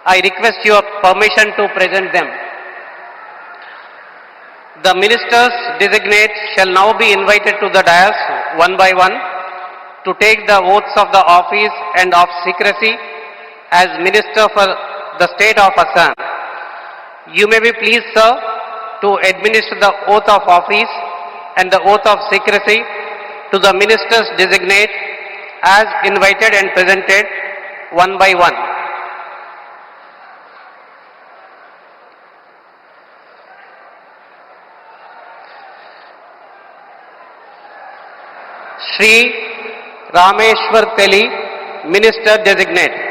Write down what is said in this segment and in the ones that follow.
I request your permission to present them. The ministers designate shall now be invited to the dais one by one to take the oaths of the office and of secrecy as Minister for the State of Assam. You may be pleased, sir, to administer the oath of office and the oath of secrecy to the ministers designate as invited and presented one by one. Shri Rameshwar Teli, Minister Designate.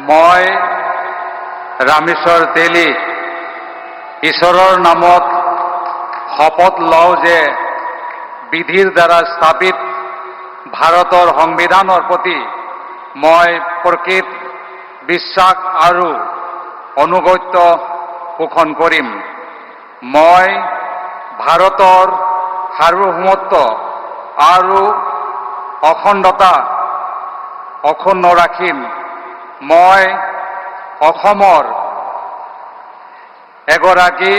মই ৰামেশ্বৰ তেলী ঈশ্বৰৰ নামত শপত লওঁ যে বিধিৰ দ্বাৰা স্থাপিত ভাৰতৰ সংবিধানৰ প্ৰতি মই প্ৰকৃত বিশ্বাস আৰু অনুগত্য পোষণ কৰিম। মই ভাৰতৰ সাৰ্বভৌমত্ব আৰু অখণ্ডতা অক্ষুণ্ণ ৰাখিম। মই অসমৰ এগৰাকী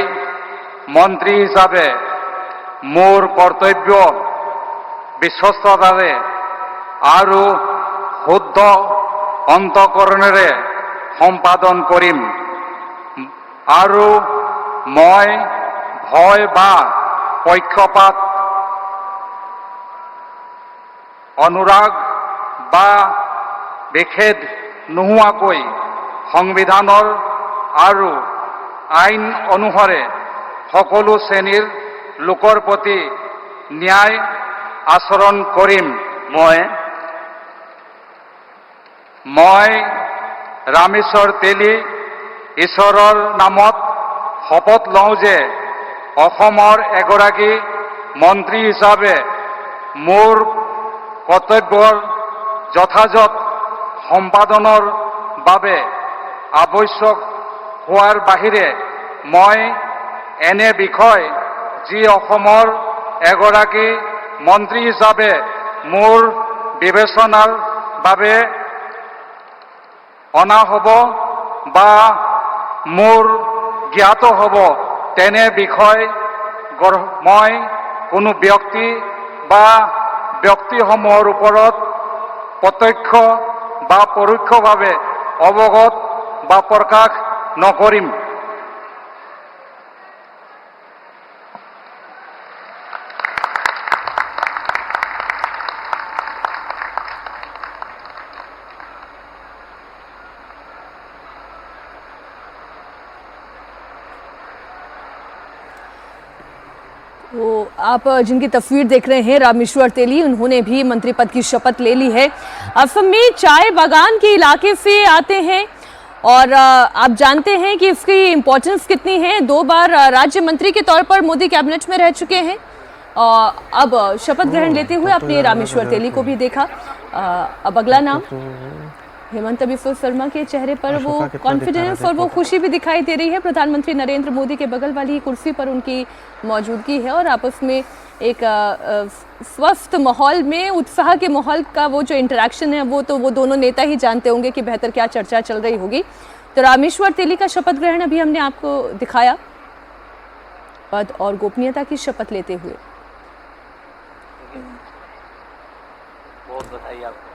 মন্ত্ৰী হিচাপে মোৰ কৰ্তব্য বিশ্বস্ততাৰে আৰু শুদ্ধ অন্তঃকৰণেৰে সম্পাদন কৰিম আৰু মই ভয় বা পক্ষপাত অনুৰাগ বা বিখেদ নোহোৱাকৈ সংবিধানৰ আৰু আইন অনুসাৰে সকলো শ্ৰেণীৰ লোকৰ প্ৰতি ন্যায় আচৰণ কৰিম। মই ৰামেশ্বৰ তেলী ঈশ্বৰৰ নামত শপত লওঁ যে অসমৰ এগৰাকী মন্ত্ৰী হিচাপে মোৰ কৰ্তব্যৰ যথাযথ সম্পাদনৰ বাবে আৱশ্যক হোৱাৰ বাহিৰে মই এনে বিষয় যি অসমৰ এগৰাকী মন্ত্ৰী হিচাপে মোৰ বিবেচনাৰ বাবে অনা হ'ব বা মোৰ জ্ঞাত হ'ব তেনে বিষয় মই কোনো ব্যক্তি বা ব্যক্তিসমূহৰ ওপৰত প্ৰত্যক্ষ বা পৰোক্ষভাৱে অৱগত বা প্ৰকাশ নকৰিম। तो आप जिनकी तस्वीर देख रहे हैं रामेश्वर तेली, उन्होंने भी मंत्री पद की शपथ ले ली है। असम में चाय बागान के इलाके से आते हैं और आप जानते हैं कि इसकी इम्पोर्टेंस कितनी है। 2 बार राज्य मंत्री के तौर पर मोदी कैबिनेट में रह चुके हैं। अब शपथ ग्रहण लेते हुए आपने रामेश्वर तेली को भी देखा। अब अगला नाम हेमंत बिस्वा शर्मा के चेहरे पर वो कॉन्फिडेंस और वो खुशी भी दिखाई दे रही है। प्रधानमंत्री नरेंद्र मोदी के बगल वाली कुर्सी पर उनकी मौजूदगी है और आपस में एक स्वस्थ माहौल में, उत्साह के माहौल का वो जो इंटरेक्शन है वो दोनों नेता ही जानते होंगे कि बेहतर क्या चर्चा चल रही होगी। तो रामेश्वर तेली का शपथ ग्रहण अभी हमने आपको दिखाया, पद और गोपनीयता की शपथ लेते हुए। बहुत बधाई आपको।